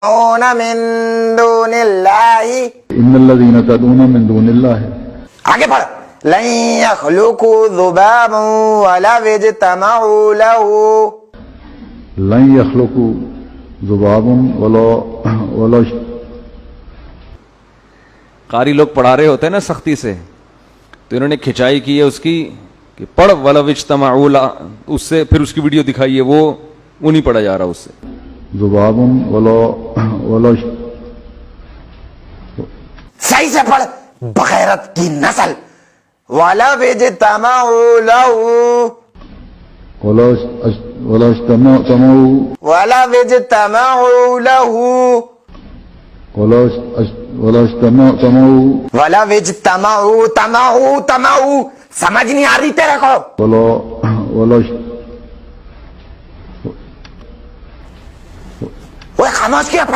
من دون اللہ ان الذین تدعون من دون اللہ. آگے پڑھ لن يخلقوا ذبابا ولو اجتمعوا له لن یخلقوا ذبابا ولا قاری لوگ پڑھا رہے ہوتے ہیں نا سختی سے، تو انہوں نے کھچائی کی ہے اس کی کہ پڑھ ولو اجتمعوا له، اس سے پھر اس کی ویڈیو دکھائی ہے، وہ نہیں پڑھا جا رہا اس سے. ذبابا ولا صحیح سے پڑھ بغیرت کی نسل وَلَوْ اجْتَمَعُوا لَهُ ولا اجتمعوا وَلَوْ اجْتَمَعُوا لَهُ ولا اجتمعوا وَلَوْ اجْتَمَعُوا تَمَعُوا سمجھ نہیں آ رہی تیرے کو؟ ولا وہ خاموش کیا